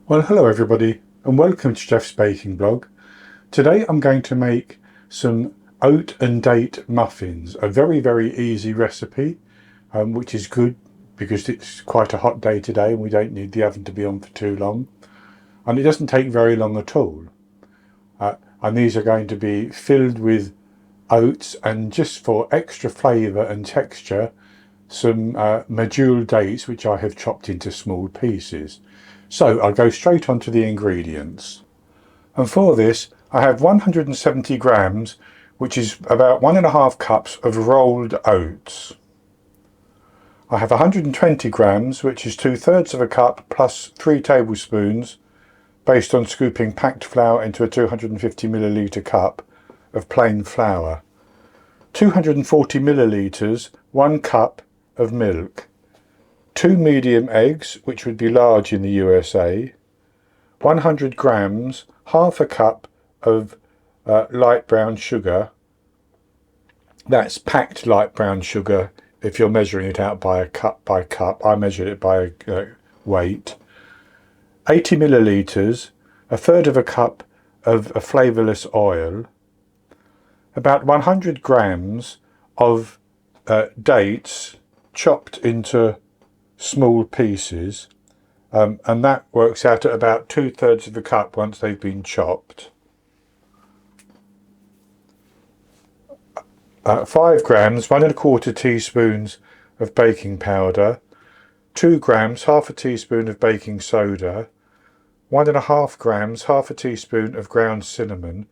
Well, hello everybody and welcome to Jeff's Baking Blog. Today I'm going to make some oat and date muffins, a very easy recipe which is good because it's quite a hot day today and we don't need the oven to be on for too long, and it doesn't take very long at all. And these are going to be filled with oats, and just for extra flavour and texture, some medjool dates which I have chopped into small pieces. So I'll go straight on to the ingredients. And for this I have 170 grams, which is about 1.5 cups of rolled oats. I have 120 grams, which is 2/3 of a cup plus 3 tablespoons, based on scooping packed flour into a 250 milliliter cup of plain flour. 240 milliliters, 1 cup of milk. 2 medium eggs, which would be large in the USA, 100 grams, half a cup of light brown sugar. That's packed light brown sugar if you're measuring it out by cup. I measured it by weight. 80 milliliters, 1/3 of a cup of a flavourless oil. About 100 grams of dates chopped into small pieces, and that works out at about 2/3 of a cup once they've been chopped. 5 grams, 1¼ teaspoons of baking powder, 2 grams, half a teaspoon of baking soda, 1½ grams, half a teaspoon of ground cinnamon,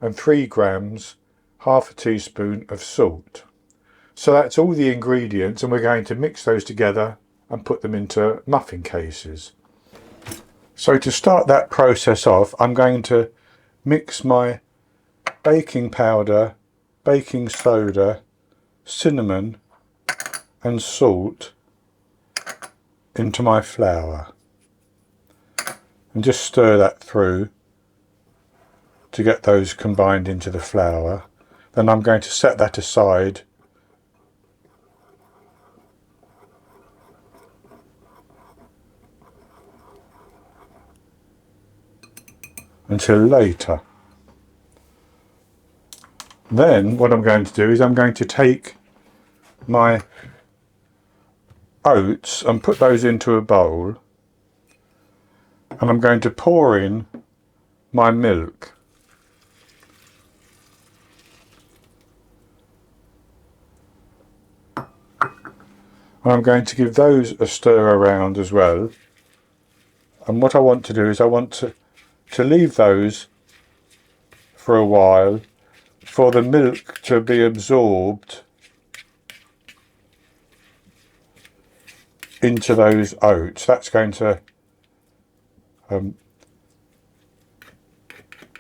and 3 grams, half a teaspoon of salt. So that's all the ingredients, and we're going to mix those together and put them into muffin cases. So to start that process off, I'm going to mix my baking powder, baking soda, cinnamon and salt into my flour, and just stir that through to get those combined into the flour. Then I'm going to set that aside until later. Then what I'm going to do is I'm going to take my oats and put those into a bowl, and I'm going to pour in my milk. And I'm going to give those a stir around as well. And what I want to do is I want to leave those for a while for the milk to be absorbed into those oats. That's going to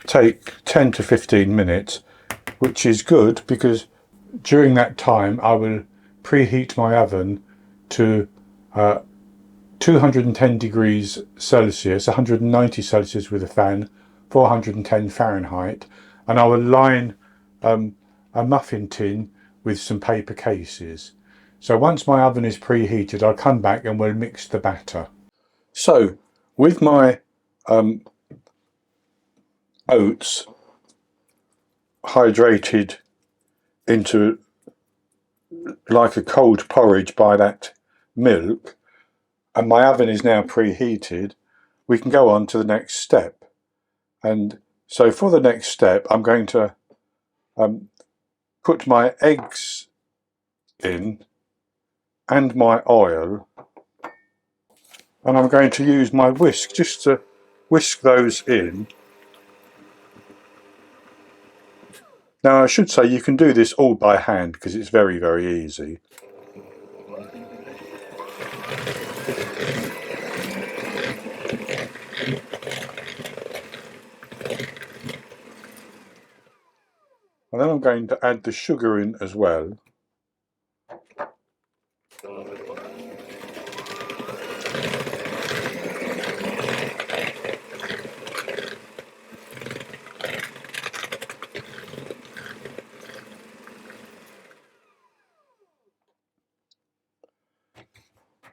take 10 to 15 minutes, which is good because during that time I will preheat my oven to 210 degrees Celsius, 190 Celsius with a fan, 410 Fahrenheit, and I will line a muffin tin with some paper cases. So once my oven is preheated, I'll come back and we'll mix the batter. So with my oats hydrated into like a cold porridge by that milk, and my oven is now preheated, we can go on to the next step. And so for the next step, I'm going to put my eggs in and my oil, and I'm going to use my whisk just to whisk those in. Now I should say you can do this all by hand because it's very easy. And then I'm going to add the sugar in as well.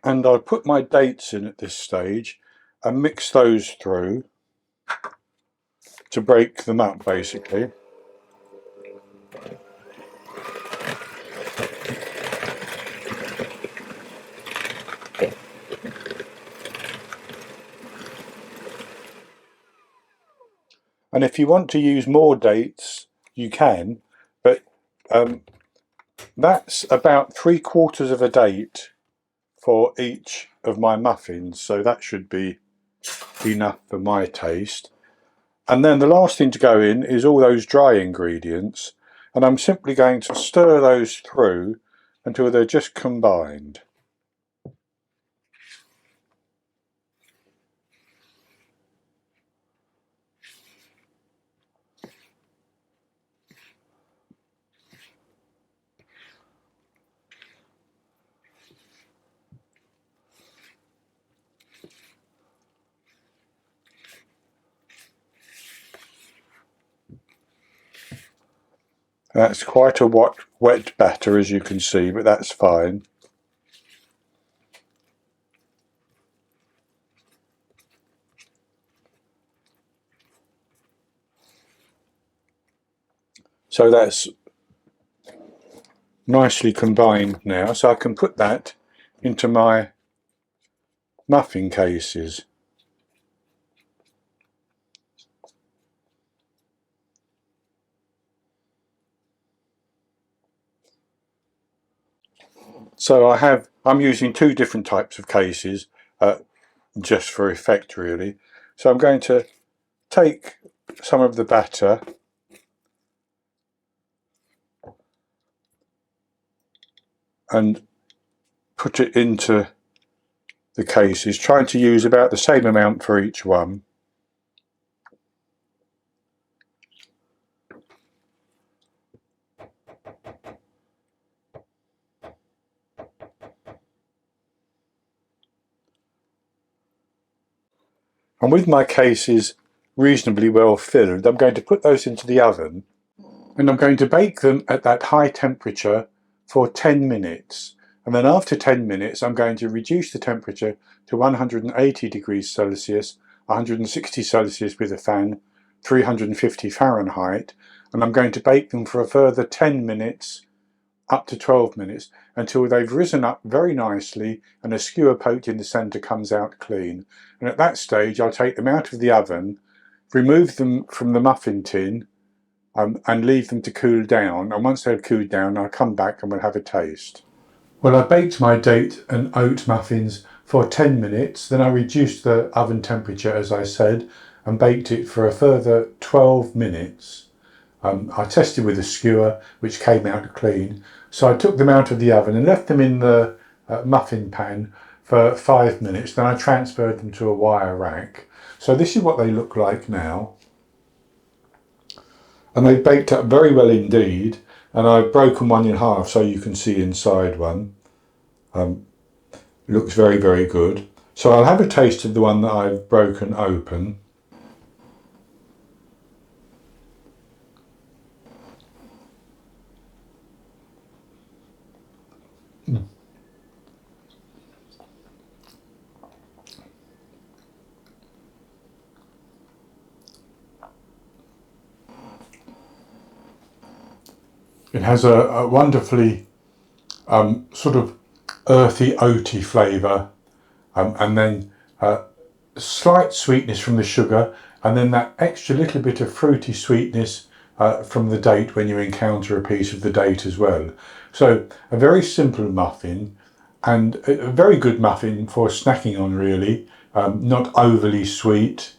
And I'll put my dates in at this stage, and mix those through to break them up basically. And if you want to use more dates, you can, but that's about 3/4 of a date for each of my muffins, so that should be enough for my taste. And then the last thing to go in is all those dry ingredients, and I'm simply going to stir those through until they're just combined. That's quite a wet batter, as you can see, but that's fine. So that's nicely combined now, so I can put that into my muffin cases. So I'm using 2 different types of cases, just for effect really. So I'm going to take some of the batter and put it into the cases, trying to use about the same amount for each one. And with my cases reasonably well filled, I'm going to put those into the oven, and I'm going to bake them at that high temperature for 10 minutes. And then after 10 minutes, I'm going to reduce the temperature to 180 degrees Celsius, 160 Celsius with a fan, 350 Fahrenheit, and I'm going to bake them for a further 10 minutes, up to 12 minutes, until they've risen up very nicely and a skewer poked in the centre comes out clean. And at that stage, I'll take them out of the oven, remove them from the muffin tin, and leave them to cool down. And once they've cooled down, I'll come back and we'll have a taste. Well, I baked my date and oat muffins for 10 minutes, then I reduced the oven temperature, as I said, and baked it for a further 12 minutes. I tested with a skewer, which came out clean. So I took them out of the oven and left them in the muffin pan for 5 minutes. Then I transferred them to a wire rack. So this is what they look like now. And they've baked up very well indeed. And I've broken one in half so you can see inside one. Looks very, very good. So I'll have a taste of the one that I've broken open. It has a wonderfully sort of earthy, oaty flavour, and then slight sweetness from the sugar, and then that extra little bit of fruity sweetness from the date when you encounter a piece of the date as well. So a very simple muffin, and a very good muffin for snacking on really, not overly sweet,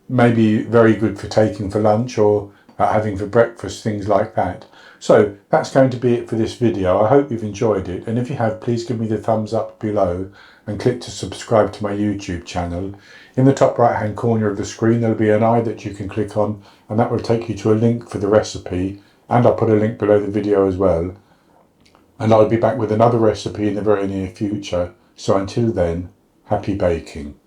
maybe very good for taking for lunch or having for breakfast, things like that. So that's going to be it for this video. I hope you've enjoyed it, and if you have, please give me the thumbs up below and click to subscribe to my YouTube channel. In the top right hand corner of the screen there'll be an eye that you can click on, and that will take you to a link for the recipe, and I'll put a link below the video as well. And I'll be back with another recipe in the very near future. So until then, happy baking.